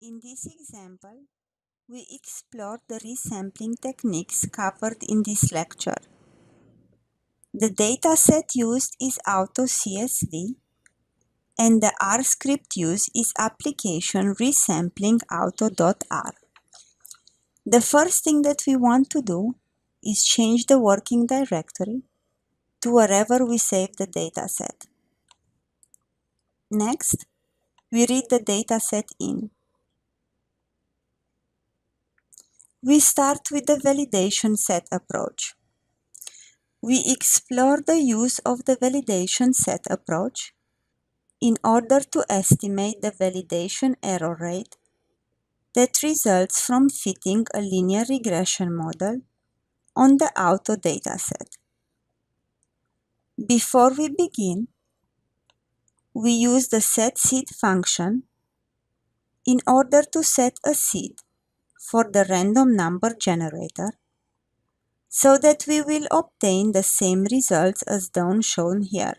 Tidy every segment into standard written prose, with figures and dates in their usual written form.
In this example, we explore the resampling techniques covered in this lecture. The dataset used is AutoCSV, and the R script used is application resampling auto.r. The first thing that we want to do is change the working directory to wherever we save the dataset. Next, we read the dataset in. We start with the validation set approach. We explore the use of the validation set approach in order to estimate the validation error rate that results from fitting a linear regression model on the auto dataset. Before we begin, we use the setSeed function in order to set a seed for the random number generator so that we will obtain the same results as those shown here.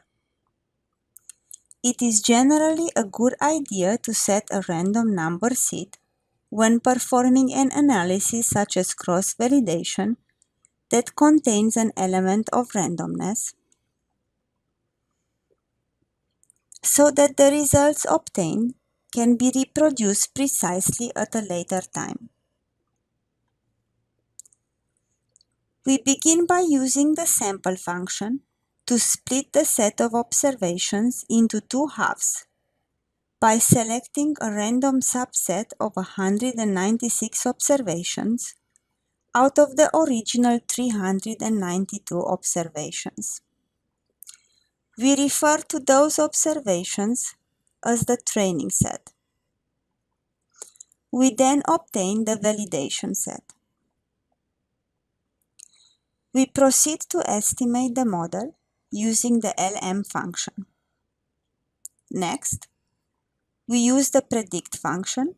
It is generally a good idea to set a random number seed when performing an analysis such as cross-validation that contains an element of randomness, so that the results obtained can be reproduced precisely at a later time. We begin by using the sample function to split the set of observations into two halves by selecting a random subset of 196 observations out of the original 392 observations. We refer to those observations as the training set. We then obtain the validation set. We proceed to estimate the model using the LM function. Next, we use the predict function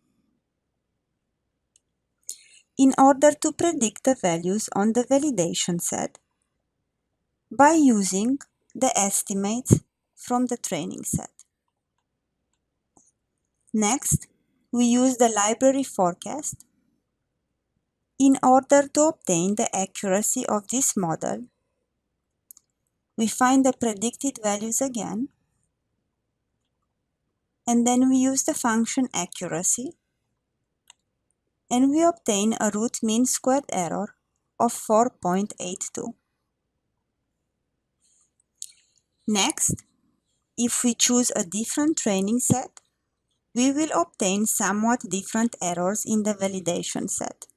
in order to predict the values on the validation set by using the estimates from the training set. Next, we use the library forecast in order to obtain the accuracy of this model. We find the predicted values again, and then we use the function accuracy, and we obtain a root mean squared error of 4.82. Next, if we choose a different training set, we will obtain somewhat different errors in the validation set.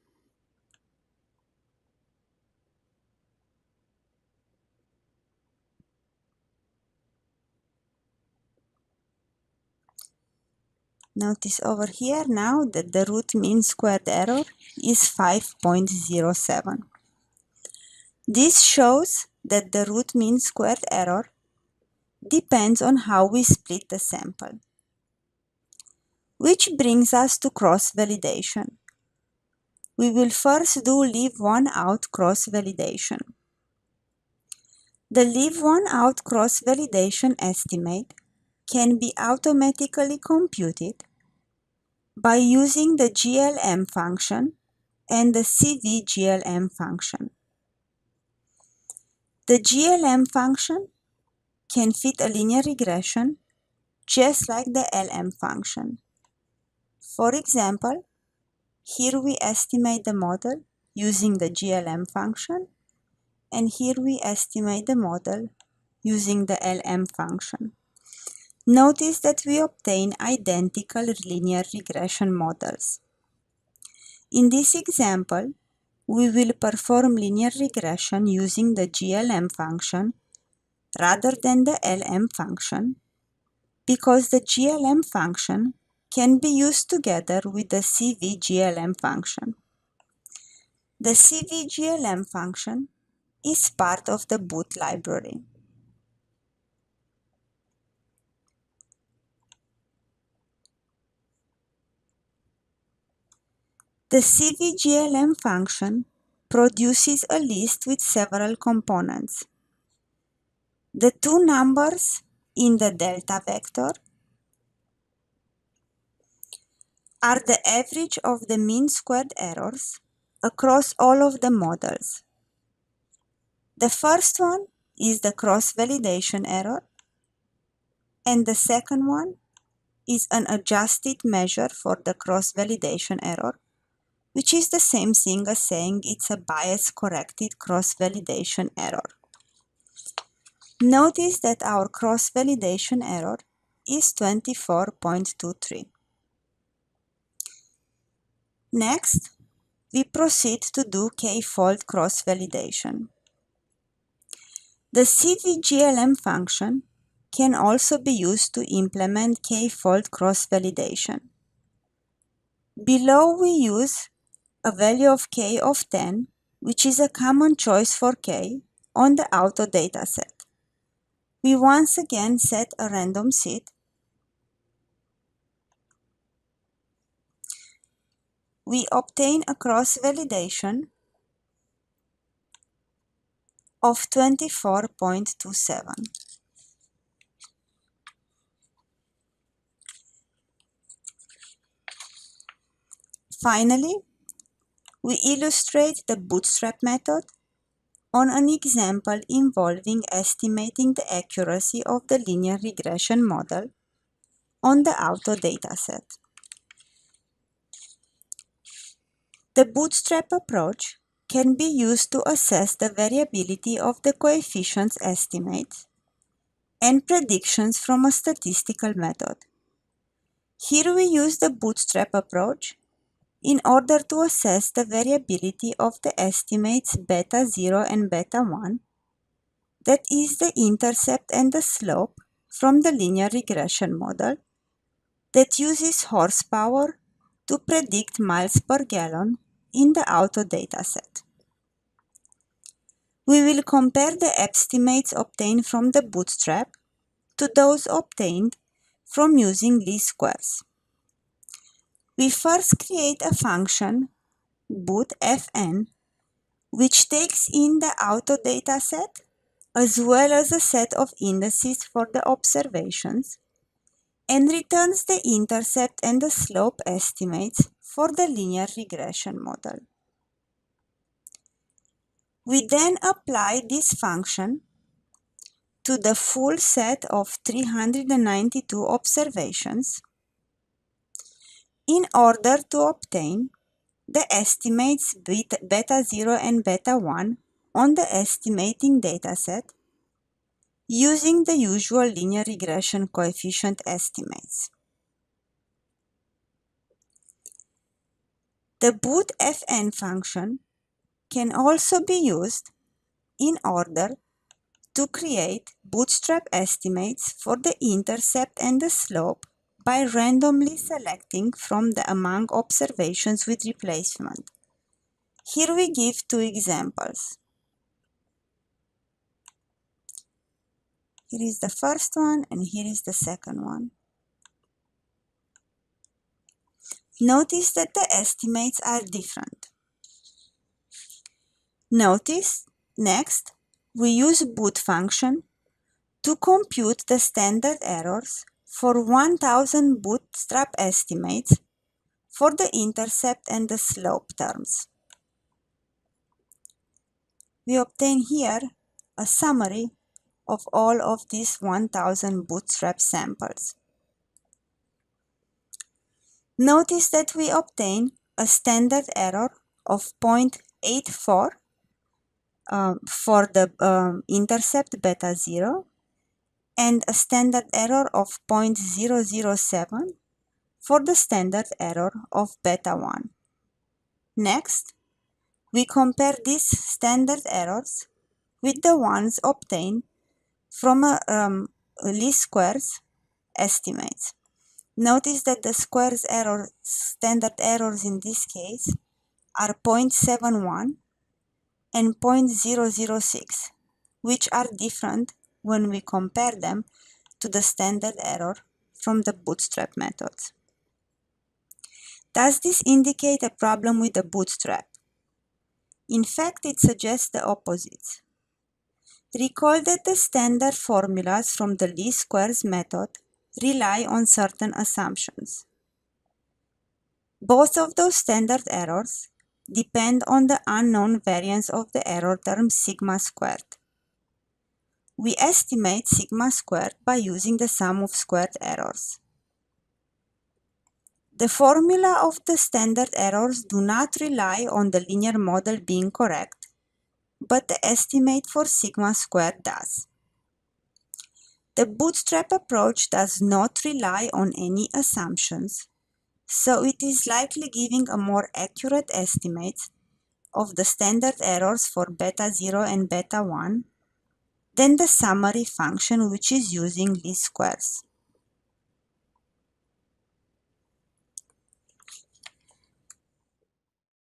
Notice over here now that the root mean squared error is 5.07. This shows that the root mean squared error depends on how we split the sample. Which brings us to cross-validation. We will first do leave one out cross-validation. The leave one out cross-validation estimate can be automatically computed by using the GLM function and the CVGLM function. The GLM function can fit a linear regression just like the LM function. For example, here we estimate the model using the GLM function, and here we estimate the model using the LM function. Notice that we obtain identical linear regression models. In this example, we will perform linear regression using the GLM function rather than the LM function, because the GLM function can be used together with the CVGLM function. The CVGLM function is part of the boot library. The CVGLM function produces a list with several components. The two numbers in the delta vector are the average of the mean squared errors across all of the models. The first one is the cross-validation error, and the second one is an adjusted measure for the cross-validation error, which is the same thing as saying it's a bias-corrected cross-validation error. Notice that our cross-validation error is 24.23. Next, we proceed to do k-fold cross-validation. The CVGLM function can also be used to implement k-fold cross-validation. Below we use a value of k of 10, which is a common choice for k, on the auto dataset. We once again set a random seed. We obtain a cross-validation of 24.27. Finally, we illustrate the bootstrap method on an example involving estimating the accuracy of the linear regression model on the auto dataset. The bootstrap approach can be used to assess the variability of the coefficients estimates and predictions from a statistical method. Here we use the bootstrap approach in order to assess the variability of the estimates beta 0 and beta 1, that is the intercept and the slope from the linear regression model that uses horsepower to predict miles per gallon in the auto dataset. We will compare the estimates obtained from the bootstrap to those obtained from using least squares. We first create a function bootfn which takes in the auto dataset as well as a set of indices for the observations and returns the intercept and the slope estimates for the linear regression model. We then apply this function to the full set of 392 observations in order to obtain the estimates beta 0 and beta 1 on the estimating dataset using the usual linear regression coefficient estimates. The bootfn function can also be used in order to create bootstrap estimates for the intercept and the slope by randomly selecting from the among observations with replacement. Here we give two examples. Here is the first one and here is the second one. Notice that the estimates are different. Notice, next, we use boot function to compute the standard errors for 1000 bootstrap estimates for the intercept and the slope terms. We obtain here a summary of all of these 1000 bootstrap samples. Notice that we obtain a standard error of 0.84 for the intercept beta 0 and a standard error of 0.007 for the standard error of beta 1. Next, we compare these standard errors with the ones obtained from a least squares estimates. Notice that the squares error standard errors in this case are 0.71 and 0.006, which are different when we compare them to the standard error from the bootstrap methods. Does this indicate a problem with the bootstrap? In fact, it suggests the opposite. Recall that the standard formulas from the least squares method rely on certain assumptions. Both of those standard errors depend on the unknown variance of the error term sigma squared. We estimate sigma squared by using the sum of squared errors. The formula of the standard errors do not rely on the linear model being correct, but the estimate for sigma squared does. The bootstrap approach does not rely on any assumptions, so it is likely giving a more accurate estimate of the standard errors for beta 0 and beta 1 than the summary function, which is using least squares.